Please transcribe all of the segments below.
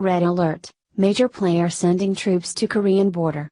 Red alert, major player sending troops to Korean border.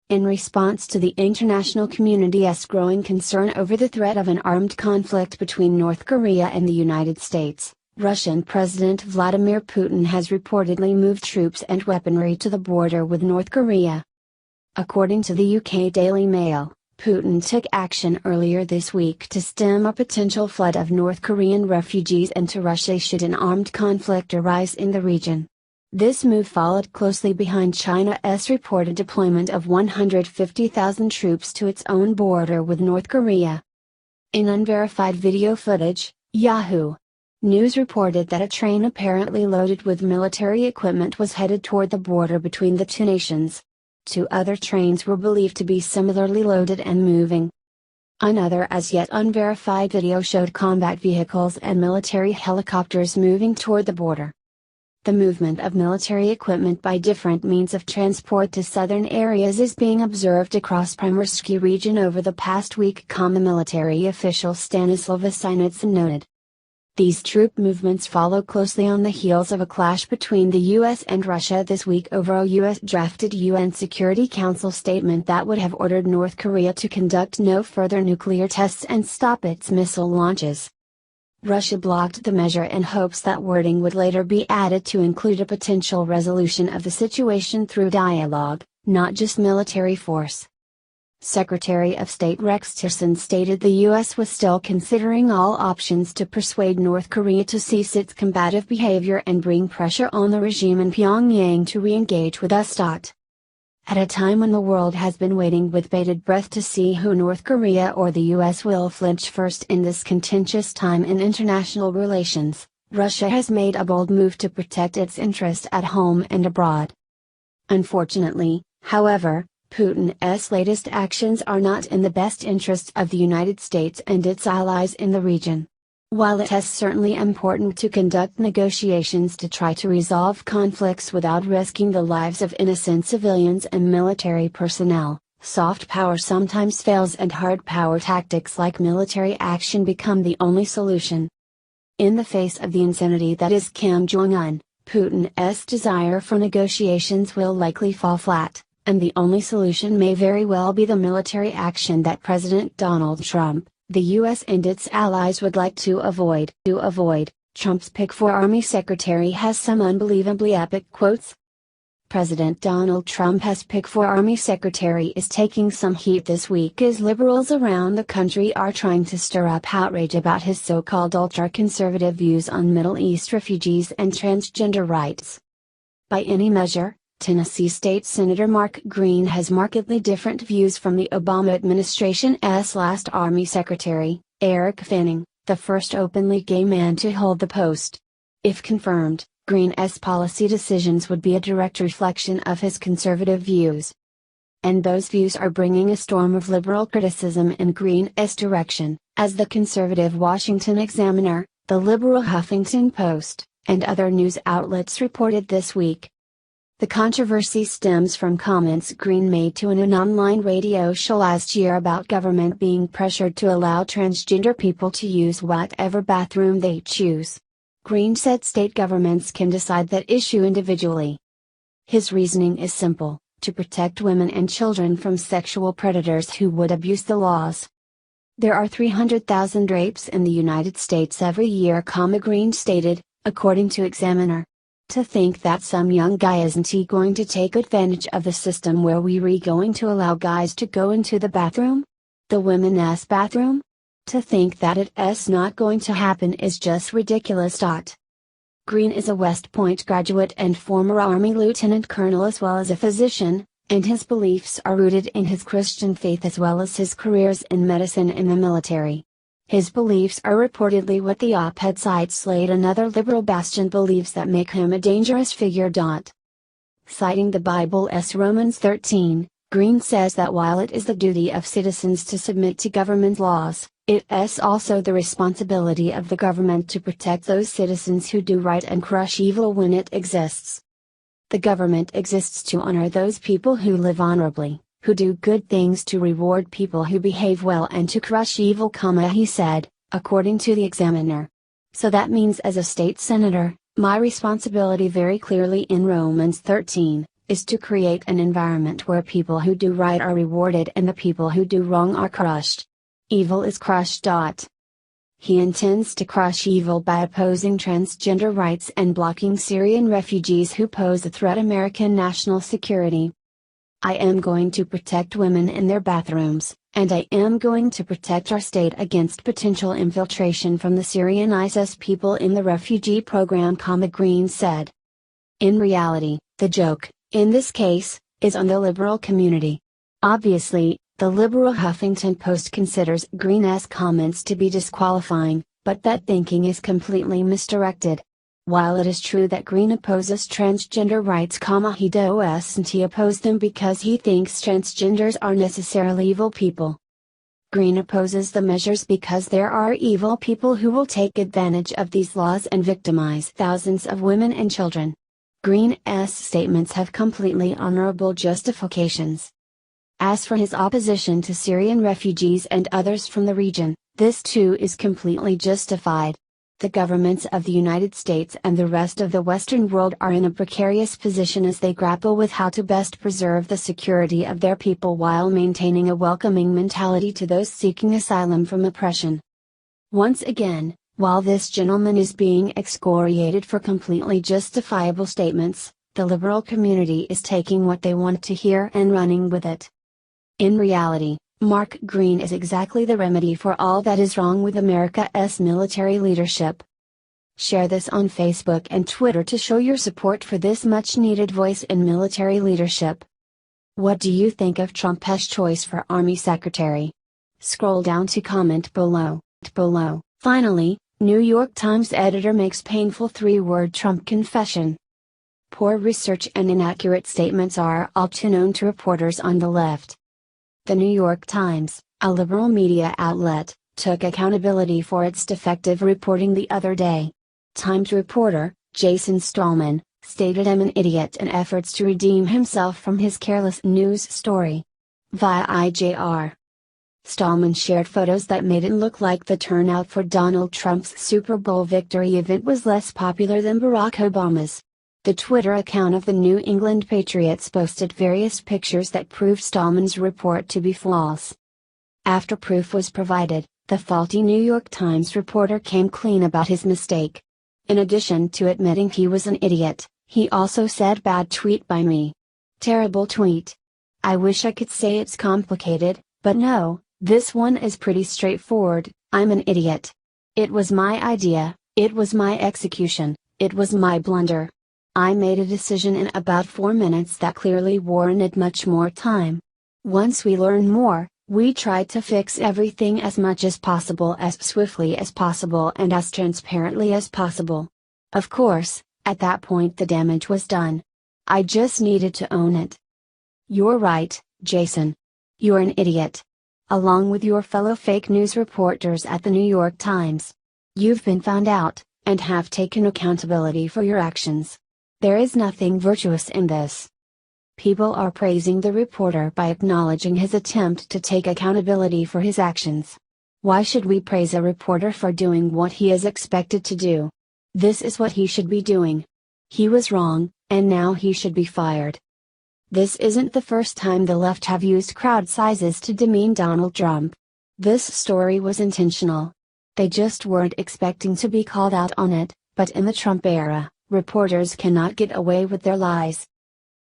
In response to the international community's growing concern over the threat of an armed conflict between North Korea and the United States, Russian President Vladimir Putin has reportedly moved troops and weaponry to the border with North Korea. According to the UK Daily Mail, Putin took action earlier this week to stem a potential flood of North Korean refugees into Russia should an armed conflict arise in the region. This move followed closely behind China's reported deployment of 150,000 troops to its own border with North Korea. In unverified video footage, Yahoo! News reported that a train apparently loaded with military equipment was headed toward the border between the two nations. Two other trains were believed to be similarly loaded and moving. Another as yet unverified video showed combat vehicles and military helicopters moving toward the border. The movement of military equipment by different means of transport to southern areas is being observed across Primorsky region over the past week, the military official Stanislav Vasinitsin noted. These troop movements follow closely on the heels of a clash between the US and Russia this week over a US-drafted UN Security Council statement that would have ordered North Korea to conduct no further nuclear tests and stop its missile launches. Russia blocked the measure in hopes that wording would later be added to include a potential resolution of the situation through dialogue, not just military force. Secretary of State Rex Tillerson stated the U.S. was still considering all options to persuade North Korea to cease its combative behavior and bring pressure on the regime in Pyongyang to re-engage with us. At a time when the world has been waiting with bated breath to see who North Korea or the US will flinch first in this contentious time in international relations, Russia has made a bold move to protect its interests at home and abroad. Unfortunately, however, Putin's latest actions are not in the best interests of the United States and its allies in the region. While it is certainly important to conduct negotiations to try to resolve conflicts without risking the lives of innocent civilians and military personnel, soft power sometimes fails and hard power tactics like military action become the only solution. In the face of the insanity that is Kim Jong-un, Putin's desire for negotiations will likely fall flat, and the only solution may very well be the military action that President Donald Trump, the U.S. and its allies would like to avoid. Trump's pick for Army Secretary has some unbelievably epic quotes. President Donald Trump's pick for Army Secretary is taking some heat this week as liberals around the country are trying to stir up outrage about his so-called ultra-conservative views on Middle East refugees and transgender rights. By any measure, Tennessee State Senator Mark Green has markedly different views from the Obama administration's last Army Secretary, Eric Fanning, the first openly gay man to hold the post. If confirmed, Green's policy decisions would be a direct reflection of his conservative views. And those views are bringing a storm of liberal criticism in Green's direction, as the conservative Washington Examiner, the liberal Huffington Post, and other news outlets reported this week. The controversy stems from comments Green made to an online radio show last year about government being pressured to allow transgender people to use whatever bathroom they choose. Green said state governments can decide that issue individually. His reasoning is simple: to protect women and children from sexual predators who would abuse the laws. There are 300,000 rapes in the United States every year, Green stated, according to Examiner. To think that some young guy isn't going to take advantage of the system where we're going to allow guys to go into the bathroom? The women's bathroom? To think that it's not going to happen is just ridiculous. Green is a West Point graduate and former Army lieutenant colonel as well as a physician, and his beliefs are rooted in his Christian faith as well as his careers in medicine and the military. His beliefs are reportedly what the op-ed site Slate, another liberal bastion, believes that make him a dangerous figure. Citing the Bible's Romans 13, Green says that while it is the duty of citizens to submit to government laws, it is also the responsibility of the government to protect those citizens who do right and crush evil when it exists. The government exists to honor those people who live honorably, who do good things, to reward people who behave well, and to crush evil, he said, according to the Examiner. So that means as a state senator, My responsibility very clearly in Romans 13, is to create an environment where people who do right are rewarded and the people who do wrong are crushed. Evil is crushed. He intends to crush evil by opposing transgender rights and blocking Syrian refugees who pose a threat to American national security. I am going to protect women in their bathrooms, and I am going to protect our state against potential infiltration from the Syrian ISIS people in the refugee program, Green said. In reality, the joke, in this case, is on the liberal community. Obviously, the liberal Huffington Post considers Green's comments to be disqualifying, but that thinking is completely misdirected. While it is true that Green opposes transgender rights, he doesn't oppose them because he thinks transgenders are necessarily evil people. Green opposes the measures because there are evil people who will take advantage of these laws and victimize thousands of women and children. Green's statements have completely honorable justifications. As for his opposition to Syrian refugees and others from the region, this too is completely justified. The governments of the United States and the rest of the Western world are in a precarious position as they grapple with how to best preserve the security of their people while maintaining a welcoming mentality to those seeking asylum from oppression. Once again, while this gentleman is being excoriated for completely justifiable statements, the liberal community is taking what they want to hear and running with it. In reality, Mark Green is exactly the remedy for all that is wrong with America's military leadership. Share this on Facebook and Twitter to show your support for this much-needed voice in military leadership. What do you think of Trump's choice for Army Secretary? Scroll down to comment below. Finally, New York Times editor makes painful 3-word Trump confession. Poor research and inaccurate statements are all too known to reporters on the left. The New York Times, a liberal media outlet, took accountability for its defective reporting the other day. Times reporter, Jason Stallman, stated I'm an idiot in efforts to redeem himself from his careless news story. Via IJR. Stallman shared photos that made it look like the turnout for Donald Trump's Super Bowl victory event was less popular than Barack Obama's. The Twitter account of the New England Patriots posted various pictures that proved Stallman's report to be false. After proof was provided, the faulty New York Times reporter came clean about his mistake. In addition to admitting he was an idiot, he also said bad tweet by me. Terrible tweet. I wish I could say it's complicated, but no, this one is pretty straightforward. I'm an idiot. It was my idea, it was my execution, it was my blunder. I made a decision in about 4 minutes that clearly warranted much more time. Once we learn more, we tried to fix everything as much as possible, as swiftly as possible, and as transparently as possible. Of course, at that point the damage was done. I just needed to own it. You're right, Jason. You're an idiot. Along with your fellow fake news reporters at the New York Times. You've been found out, and have taken accountability for your actions. There is nothing virtuous in this. People are praising the reporter by acknowledging his attempt to take accountability for his actions. Why should we praise a reporter for doing what he is expected to do? This is what he should be doing. He was wrong, and now he should be fired. This isn't the first time the left have used crowd sizes to demean Donald Trump. This story was intentional. They just weren't expecting to be called out on it, but in the Trump era, reporters cannot get away with their lies.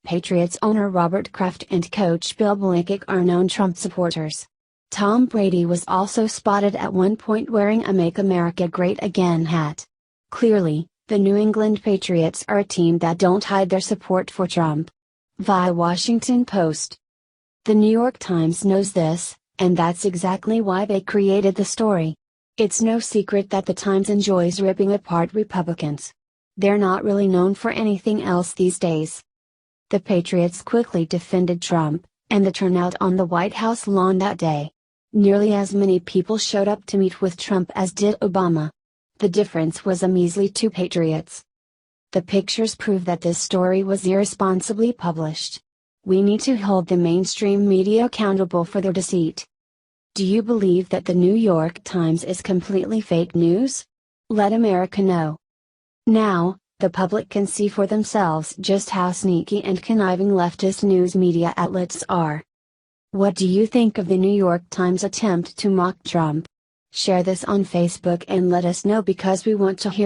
Patriots owner Robert Kraft and coach Bill Belichick are known Trump supporters. Tom Brady was also spotted at one point wearing a Make America Great Again hat. Clearly, the New England Patriots are a team that don't hide their support for Trump. Via Washington Post. The New York Times knows this, and that's exactly why they created the story. It's no secret that the Times enjoys ripping apart Republicans. They're not really known for anything else these days. The Patriots quickly defended Trump, and the turnout on the White House lawn that day. Nearly as many people showed up to meet with Trump as did Obama. The difference was a measly 2 Patriots. The pictures prove that this story was irresponsibly published. We need to hold the mainstream media accountable for their deceit. Do you believe that the New York Times is completely fake news? Let America know. Now, the public can see for themselves just how sneaky and conniving leftist news media outlets are. What do you think of the New York Times attempt to mock Trump? Share this on Facebook and let us know because we want to hear